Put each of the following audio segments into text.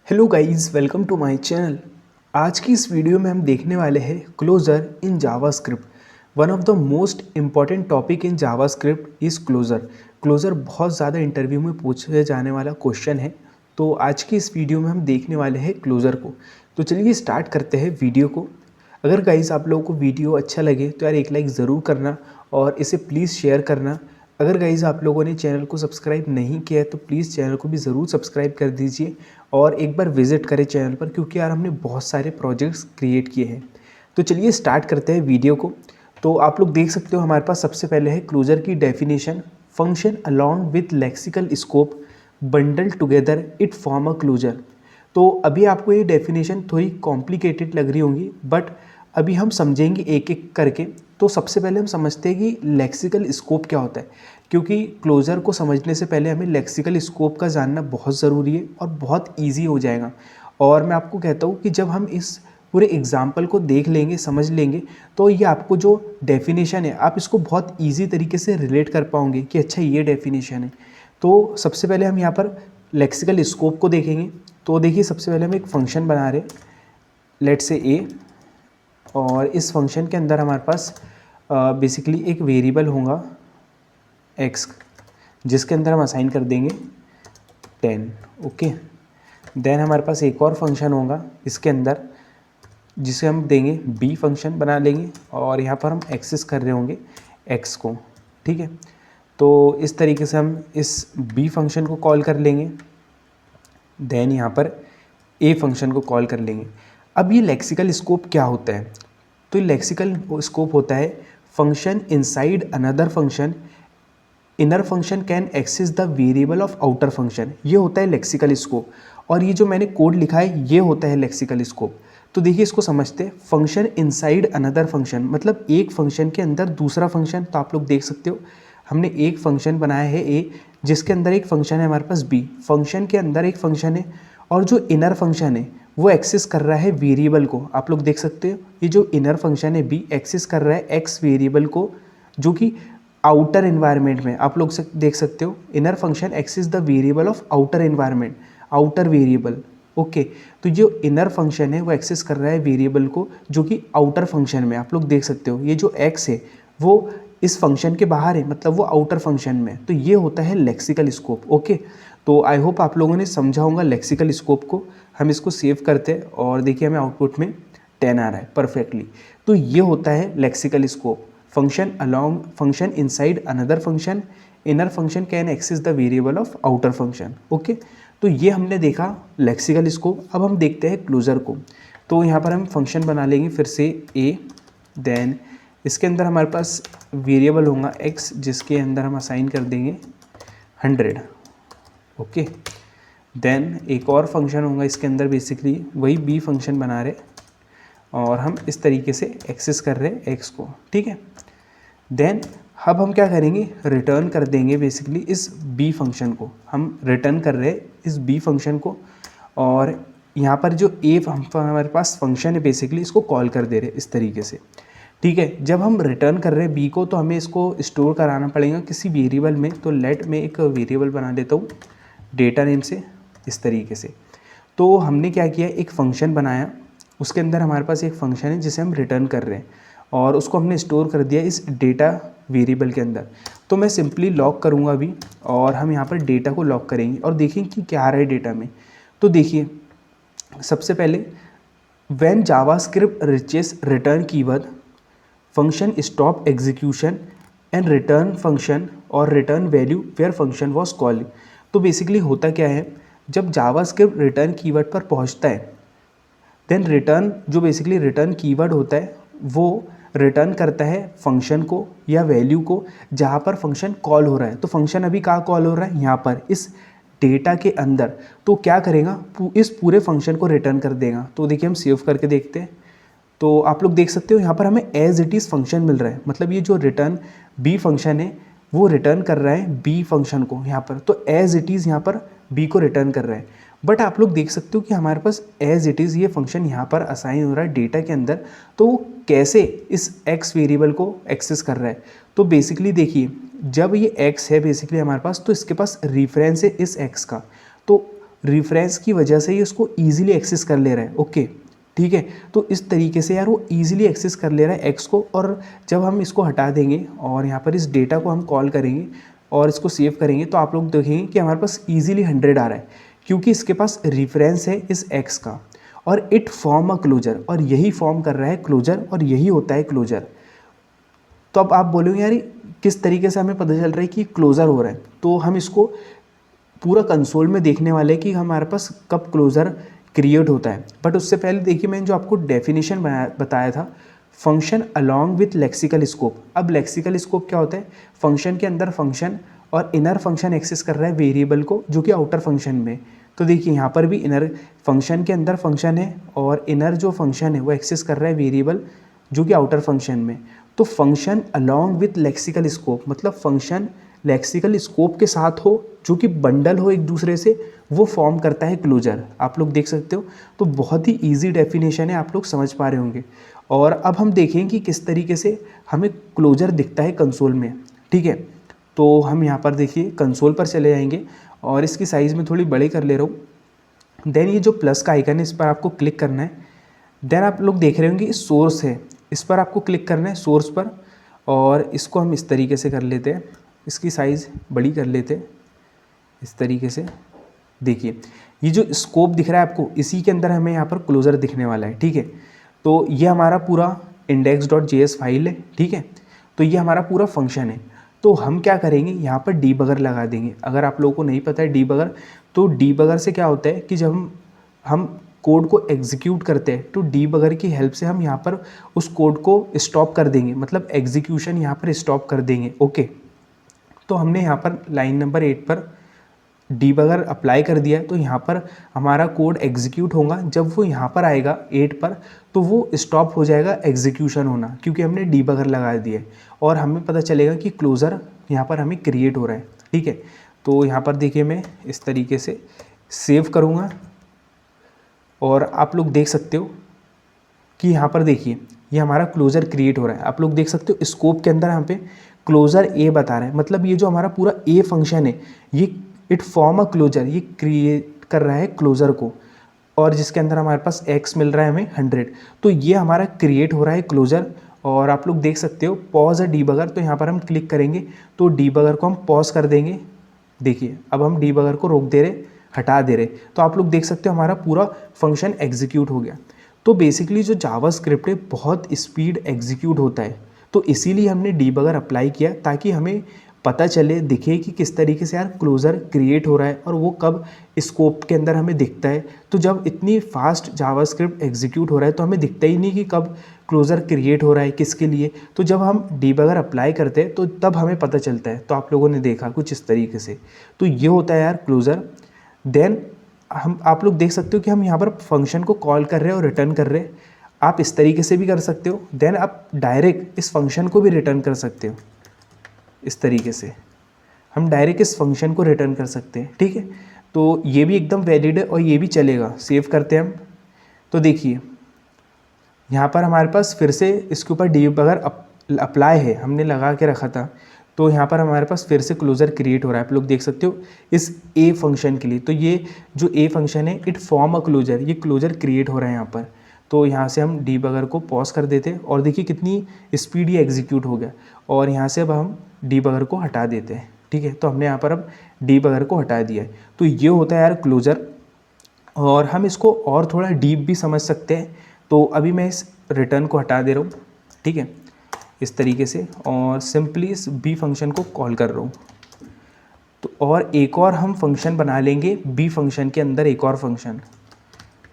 Hello guys, welcome to my channel. आज की इस वीडियो में हम देखने वाले हैं closure in JavaScript. One of the most important topic in JavaScript is closure. Closure बहुत ज़्यादा इंटरव्यू में पूछे जाने वाला क्वेश्चन है, तो आज की इस वीडियो में हम देखने वाले हैं क्लोजर को। तो चलिए स्टार्ट करते हैं वीडियो को। अगर गाइस आप लोगों को वीडियो अच्छा लगे तो यार एक लाइक ज़रूर करना और इसे प्लीज़ शेयर करना। अगर गाइस आप लोगों ने चैनल को सब्सक्राइब नहीं किया है तो प्लीज़ चैनल को भी ज़रूर सब्सक्राइब कर दीजिए और एक बार विजिट करें चैनल पर, क्योंकि यार हमने बहुत सारे प्रोजेक्ट्स क्रिएट किए हैं। तो चलिए स्टार्ट करते हैं वीडियो को। तो आप लोग देख सकते हो हमारे पास सबसे पहले है क्लोजर की definition. Function along with lexical scope bundle together it form a closure. तो अभी आपको ये डेफिनेशन थोड़ी कॉम्प्लिकेटेड लग रही होंगी, बट अभी हम समझेंगे एक एक करके। तो सबसे पहले हम समझते हैं कि लेक्सिकल स्कोप क्या होता है, क्योंकि क्लोजर को समझने से पहले हमें लेक्सिकल स्कोप का जानना बहुत ज़रूरी है और बहुत इजी हो जाएगा। और मैं आपको कहता हूँ कि जब हम इस पूरे एग्जाम्पल को देख लेंगे, समझ लेंगे, तो ये आपको जो डेफिनेशन है आप इसको बहुत ईजी तरीके से रिलेट कर पाओगे कि अच्छा ये डेफिनेशन है। तो सबसे पहले हम यहाँ पर लेक्सिकल स्कोप को देखेंगे। तो देखिए सबसे पहले हम एक फंक्शन बना रहे, लेट से ए, और इस फंक्शन के अंदर हमारे पास बेसिकली एक वेरिएबल होगा एक्स, जिसके अंदर हम असाइन कर देंगे 10। ओके, देन हमारे पास एक और फंक्शन होगा इसके अंदर, जिसे हम देंगे बी फंक्शन बना लेंगे, और यहाँ पर हम एक्सेस कर रहे होंगे एक्स को। ठीक है, तो इस तरीके से हम इस बी फंक्शन को कॉल कर लेंगे, देन यहाँ पर ए फंक्शन को कॉल कर लेंगे। अब ये लेक्सिकल स्कोप क्या होता है? तो ये लेक्सिकल स्कोप होता है function inside another function, inner function can access the variable of outer function. ये होता है लेक्सिकल स्कोप, और ये जो मैंने कोड लिखा है ये होता है लेक्सिकल स्कोप। तो देखिए इसको समझते हैं। फंक्शन इनसाइड अनदर फंक्शन मतलब एक फंक्शन के अंदर दूसरा फंक्शन। तो आप लोग देख सकते हो हमने एक फंक्शन बनाया है ए, जिसके अंदर एक फंक्शन है हमारे पास बी, फंक्शन के अंदर एक फंक्शन है, और जो इनर फंक्शन है वो एक्सेस कर रहा है वेरिएबल को। आप लोग देख सकते हो ये जो इनर फंक्शन है बी एक्सेस कर रहा है एक्स वेरिएबल को, जो कि आउटर एनवायरनमेंट में। आप लोग देख सकते हो inner function access the variable of outer environment, outer variable. Okay, तो जो इनर फंक्शन है वो एक्सेस कर रहा है वेरिएबल को जो कि आउटर फंक्शन में। आप लोग देख सकते हो ये जो एक्स है वो इस फंक्शन के बाहर है, मतलब वो आउटर फंक्शन में। तो ये होता है लेक्सिकल स्कोप। ओके, तो आई होप आप लोगों ने समझा होगा लेक्सिकल स्कोप को। हम इसको सेव करते हैं और देखिए हमें आउटपुट में 10 आ रहा है परफेक्टली। तो ये होता है lexical scope. Function along function inside another function, inner function can access the variable of outer function. Okay, तो ये हमने देखा लेक्सिकल स्कोप। अब हम देखते हैं क्लोजर को। तो यहाँ पर हम फंक्शन बना लेंगे फिर से ए, देन इसके अंदर हमारे पास वेरिएबल होगा एक्स, जिसके अंदर हम असाइन कर देंगे 100। ओके, देन एक और फंक्शन होगा इसके अंदर, बेसिकली वही बी फंक्शन बना रहे और हम इस तरीके से एक्सेस कर रहे हैं एक्स को। ठीक है, देन अब हम क्या करेंगे, रिटर्न कर देंगे बेसिकली इस बी फंक्शन को। हम रिटर्न कर रहे हैं इस बी फंक्शन को, और यहाँ पर जो ए हमारे पास फंक्शन है बेसिकली इसको कॉल कर दे रहे इस तरीके से। ठीक है, जब हम रिटर्न कर रहे हैं बी को तो हमें इसको स्टोर कराना पड़ेगा किसी वेरिएबल में। तो लेट में एक वेरिएबल बना देता हूँ डेटा नेम से, इस तरीके से। तो हमने क्या किया, एक फ़ंक्शन बनाया, उसके अंदर हमारे पास एक फ़ंक्शन है जिसे हम रिटर्न कर रहे हैं, और उसको हमने स्टोर कर दिया इस डेटा वेरिएबल के अंदर। तो मैं सिंपली लॉक करूँगा अभी, और हम यहाँ पर डेटा को लॉक करेंगे और देखेंगे कि क्या आ रहा है डेटा में। तो देखिए सबसे पहले when JavaScript reaches return keyword, function stop execution and return function और return value where function was called. तो बेसिकली होता क्या है, जब जावास्क्रिप्ट रिटर्न कीवर्ड पर पहुंचता है, देन रिटर्न जो बेसिकली रिटर्न कीवर्ड होता है वो रिटर्न करता है फंक्शन को या वैल्यू को जहाँ पर फंक्शन कॉल हो रहा है। तो फंक्शन अभी कहाँ कॉल हो रहा है, यहाँ पर इस डेटा के अंदर। तो क्या करेगा, इस पूरे फंक्शन को रिटर्न कर देगा। तो देखिए हम सेव करके देखते हैं। तो आप लोग देख सकते हो यहाँ पर हमें एज इट इज़ फंक्शन मिल रहा है, मतलब ये जो रिटर्न बी फंक्शन है वो रिटर्न कर रहा है बी फंक्शन को यहाँ पर। तो एज इट इज़ यहाँ पर बी को रिटर्न कर रहा है। बट आप लोग देख सकते हो कि हमारे पास एज इट इज़ ये फंक्शन यहाँ पर असाइन हो रहा है डेटा के अंदर। तो वो कैसे इस एक्स वेरिएबल को एक्सेस कर रहा है, तो बेसिकली देखिए जब ये एक्स है बेसिकली हमारे पास, तो इसके पास रिफरेंस है इस एक्स का। तो रेफरेंस की वजह से ये उसको ईजिली एक्सेस कर ले रहा है। ओके ठीक है, तो इस तरीके से यार वो ईजिली एक्सेस कर ले रहा है एक्स को। और जब हम इसको हटा देंगे और यहाँ पर इस डेटा को हम कॉल करेंगे और इसको सेव करेंगे तो आप लोग देखेंगे कि हमारे पास ईजिली 100 आ रहा है, क्योंकि इसके पास रेफरेंस है इस एक्स का और इट फॉर्म अ क्लोजर, और यही फॉर्म कर रहा है क्लोजर और यही होता है क्लोजर। तो अब आप बोलोगे यार किस तरीके से हमें पता चल रहा है कि क्लोजर हो रहा है, तो हम इसको पूरा कंसोल में देखने वाले कि हमारे पास कब क्लोजर क्रिएट होता है। बट उससे पहले देखिए मैंने जो आपको डेफिनेशन बताया था, function along with lexical scope. अब लेक्सिकल स्कोप क्या होता है, फंक्शन के अंदर फंक्शन और इनर फंक्शन एक्सेस कर रहा है वेरिएबल को जो कि आउटर फंक्शन में। तो देखिए यहाँ पर भी इनर फंक्शन के अंदर फंक्शन है और इनर जो फंक्शन है वो एक्सेस कर रहा है वेरिएबल जो कि आउटर फंक्शन में। तो function along with lexical scope मतलब फंक्शन लेक्सिकल स्कोप के साथ हो, जो कि बंडल हो एक दूसरे से, वो फॉर्म करता है क्लोजर। आप लोग देख सकते हो, तो बहुत ही इजी डेफिनेशन है, आप लोग समझ पा रहे होंगे। और अब हम देखें कि किस तरीके से हमें क्लोजर दिखता है कंसोल में। ठीक है, तो हम यहाँ पर देखिए कंसोल पर चले जाएंगे और इसकी साइज़ में थोड़ी बड़ी कर ले रहा हूँ। देन ये जो प्लस का आइकन है इस पर आपको क्लिक करना है। देन आप लोग देख रहे होंगे सोर्स है, इस पर आपको क्लिक करना है सोर्स पर, और इसको हम इस तरीके से कर लेते हैं, इसकी साइज़ बड़ी कर लेते हैं इस तरीके से। देखिए ये जो स्कोप दिख रहा है आपको, इसी के अंदर हमें यहाँ पर क्लोजर दिखने वाला है। ठीक है, तो ये हमारा पूरा index.js फाइल है। ठीक है, तो ये हमारा पूरा फंक्शन है। तो हम क्या करेंगे, यहाँ पर डीबगर लगा देंगे। अगर आप लोगों को नहीं पता है डीबगर, तो डीबगर से क्या होता है कि जब हम कोड को एग्जीक्यूट करते हैं तो डीबगर की हेल्प से हम यहाँ पर उस कोड को स्टॉप कर देंगे, मतलब एग्जीक्यूशन यहाँ पर स्टॉप कर देंगे। ओके, तो हमने यहाँ पर लाइन नंबर 8 पर डीबगर अप्लाई कर दिया है, तो यहाँ पर हमारा कोड एग्जीक्यूट होगा। जब वो यहाँ पर आएगा 8 पर, तो वो स्टॉप हो जाएगा एग्जीक्यूशन होना, क्योंकि हमने डीबगर लगा दिया है। और हमें पता चलेगा कि क्लोजर यहाँ पर हमें क्रिएट हो रहा है। ठीक है, तो यहाँ पर देखिए मैं इस तरीके से सेव करूँगा और आप लोग देख सकते हो कि यहाँ पर देखिए ये हमारा क्लोजर क्रिएट हो रहा है। आप लोग देख सकते हो स्कोप के अंदर यहाँ पे क्लोजर ए बता रहा है, मतलब ये जो हमारा पूरा ए फंक्शन है ये इट फॉर्म अ क्लोजर, ये क्रिएट कर रहा है क्लोजर को, और जिसके अंदर हमारे पास एक्स मिल रहा है हमें 100। तो ये हमारा क्रिएट हो रहा है क्लोजर। और आप लोग देख सकते हो पॉज अ डीबगर, तो यहाँ पर हम क्लिक करेंगे तो डीबगर को हम पॉज कर देंगे। देखिए अब हम डीबगर को रोक दे रहे, हटा दे रहे, तो आप लोग देख सकते हो हमारा पूरा फंक्शन एग्जीक्यूट हो गया। तो बेसिकली जो जावास्क्रिप्ट है बहुत स्पीड एग्जीक्यूट होता है, तो इसीलिए हमने डीबगर अप्लाई किया ताकि हमें पता चले, दिखे कि किस तरीके से यार क्लोजर क्रिएट हो रहा है और वो कब स्कोप के अंदर हमें दिखता है। तो जब इतनी फास्ट जावास्क्रिप्ट एग्जीक्यूट हो रहा है तो हमें दिखता ही नहीं कि कब क्लोजर क्रिएट हो रहा है, किसके लिए। तो जब हम डीबगर अप्लाई करते हैं तो तब हमें पता चलता है। तो आप लोगों ने देखा कुछ इस तरीके से, तो ये होता है यार क्लोजर। देन आप लोग देख सकते हो कि हम यहाँ पर फंक्शन को कॉल कर रहे हैं और रिटर्न कर रहे हैं। आप इस तरीके से भी कर सकते हो। देन आप डायरेक्ट इस फंक्शन को भी रिटर्न कर सकते हो। इस तरीके से हम डायरेक्ट इस फंक्शन को रिटर्न कर सकते हैं। ठीक है, तो ये भी एकदम वैलिड है और ये भी चलेगा। सेव करते हैं हम, तो देखिए यहाँ पर हमारे पास फिर से इसके ऊपर डीबगर अप्लाई है, हमने लगा के रखा था, तो यहाँ पर हमारे पास फिर से क्लोजर क्रिएट हो रहा है। आप लोग देख सकते हो इस ए फंक्शन के लिए। तो ये जो ए फंक्शन है इट फॉर्म अ क्लोजर, ये क्लोजर क्रिएट हो रहा है यहाँ पर। तो यहाँ से हम डीबगर को पॉज कर देते हैं और देखिए कितनी स्पीड ये एग्जीक्यूट हो गया। और यहाँ से अब हम डीबगर को हटा देते हैं। ठीक है, तो हमने यहाँ पर अब डीबगर को हटा दिया है। तो ये होता है यार क्लोजर, और हम इसको और थोड़ा डीप भी समझ सकते हैं। तो अभी मैं इस रिटर्न को हटा दे रहा हूँ। ठीक है, इस तरीके से, और सिंपली इस बी फंक्शन को कॉल कर रहा हूँ। तो और एक और हम फंक्शन बना लेंगे बी फंक्शन के अंदर, एक और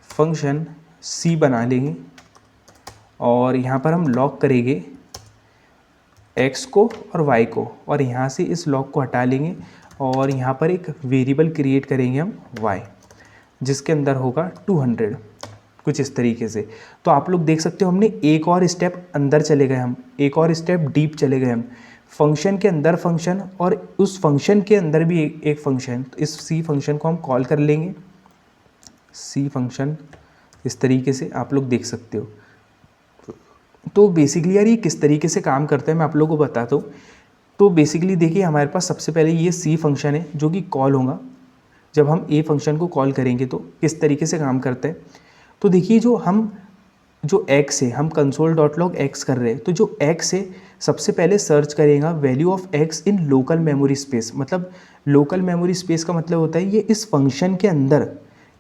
फंक्शन सी बना लेंगे, और यहाँ पर हम लॉक करेंगे एक्स को और वाई को, और यहाँ से इस लॉक को हटा लेंगे और यहाँ पर एक वेरिएबल क्रिएट करेंगे हम वाई, जिसके अंदर होगा 200, कुछ इस तरीके से। तो आप लोग देख सकते हो हमने एक और स्टेप अंदर चले गए, हम एक और स्टेप डीप चले गए। हम फंक्शन के अंदर फंक्शन और उस फंक्शन के अंदर भी एक फंक्शन। तो इस सी फंक्शन को हम कॉल कर लेंगे, सी फंक्शन, इस तरीके से आप लोग देख सकते हो। तो बेसिकली यार ये किस तरीके से काम करता है मैं आप लोगों को बताता हूँ। तो बेसिकली देखिए हमारे पास सबसे पहले ये सी फंक्शन है जो कि कॉल होगा। जब हम ए फंक्शन को कॉल करेंगे तो किस तरीके से काम करता है। तो देखिए जो x है, हम console.log x कर रहे हैं, तो जो x है सबसे पहले सर्च करेगा value of x in local memory space. मतलब लोकल मेमोरी स्पेस का मतलब होता है ये इस फंक्शन के अंदर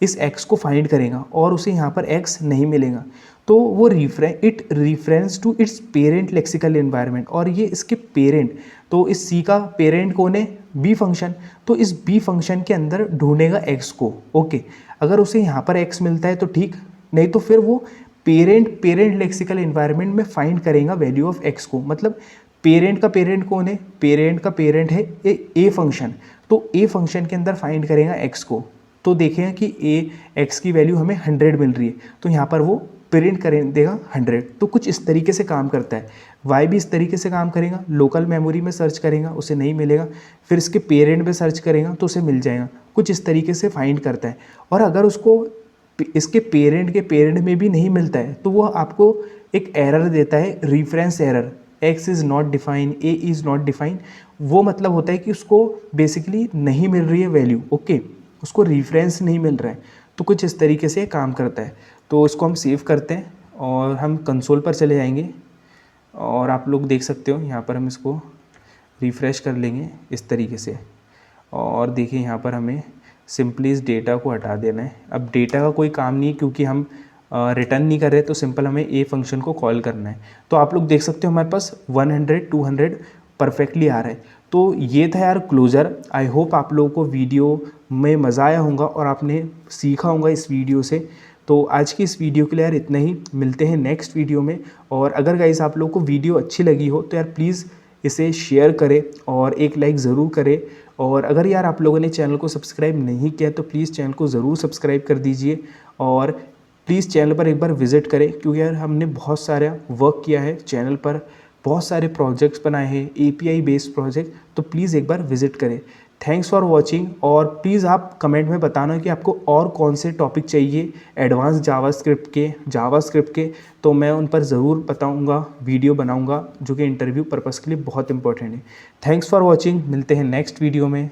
इस x को फाइंड करेगा और उसे यहाँ पर x नहीं मिलेगा, तो वो it reference to its parent lexical environment. और ये इसके पेरेंट, तो इस c का पेरेंट कौन है, b फंक्शन, तो इस b फंक्शन के अंदर ढूंढेगा x को। ओके, अगर उसे यहाँ पर x मिलता है तो ठीक, नहीं तो फिर वो पेरेंट लेक्सिकल एनवायरनमेंट में फाइंड करेगा वैल्यू ऑफ x को। मतलब पेरेंट का पेरेंट कौन है, पेरेंट का पेरेंट है ए फंक्शन, तो ए फंक्शन के अंदर फाइंड करेगा x को। तो देखें कि x की वैल्यू हमें 100 मिल रही है, तो यहाँ पर वो प्रिंट करें देगा 100। तो कुछ इस तरीके से काम करता है। y भी इस तरीके से काम करेगा, लोकल मेमोरी में सर्च करेगा उसे नहीं मिलेगा, फिर इसके पेरेंट में सर्च करेगा तो उसे मिल जाएगा। कुछ इस तरीके से फाइंड करता है। और अगर उसको इसके पेरेंट के पेरेंट में भी नहीं मिलता है तो वो आपको एक एरर देता है, reference error, x is not define, a is not define. वो मतलब होता है कि उसको बेसिकली नहीं मिल रही है वैल्यू, ओके, उसको रिफरेंस नहीं मिल रहा है। तो कुछ इस तरीके से काम करता है। तो इसको हम सेव करते हैं और हम कंसोल पर चले जाएंगे और आप लोग देख सकते हो यहाँ पर हम इसको रिफ़्रेश कर लेंगे इस तरीके से। और देखिए यहाँ पर हमें सिंपली इस डेटा को हटा देना है। अब डेटा का कोई काम नहीं क्योंकि हम रिटर्न नहीं कर रहे, तो सिंपल हमें ए फंक्शन को कॉल करना है। तो आप लोग देख सकते हो हमारे पास 100 200 परफेक्टली आ रहा है। तो ये था यार क्लोजर। आई होप आप लोगों को वीडियो में मज़ा आया होगा और आपने सीखा होगा इस वीडियो से। तो आज की इस वीडियो के लिए यार इतना ही, मिलते हैं नेक्स्ट वीडियो में। और अगर गाइस आप लोगों को वीडियो अच्छी लगी हो तो यार प्लीज़ इसे शेयर करें और एक लाइक ज़रूर करें। और अगर यार आप लोगों ने चैनल को सब्सक्राइब नहीं किया तो प्लीज़ चैनल को ज़रूर सब्सक्राइब कर दीजिए और प्लीज़ चैनल पर एक बार विज़िट करें, क्योंकि यार हमने बहुत सारा वर्क किया है चैनल पर, बहुत सारे प्रोजेक्ट्स बनाए हैं API बेस्ड प्रोजेक्ट। तो प्लीज़ एक बार विज़िट करें। Thanks for watching. और प्लीज़ आप कमेंट में बताना कि आपको और कौन से टॉपिक चाहिए एडवांस जावास्क्रिप्ट के, तो मैं उन पर ज़रूर बताऊंगा, वीडियो बनाऊंगा जो कि इंटरव्यू पर्पज़ के लिए बहुत इंपॉर्टेंट है। थैंक्स फॉर वॉचिंग, मिलते हैं नेक्स्ट वीडियो में।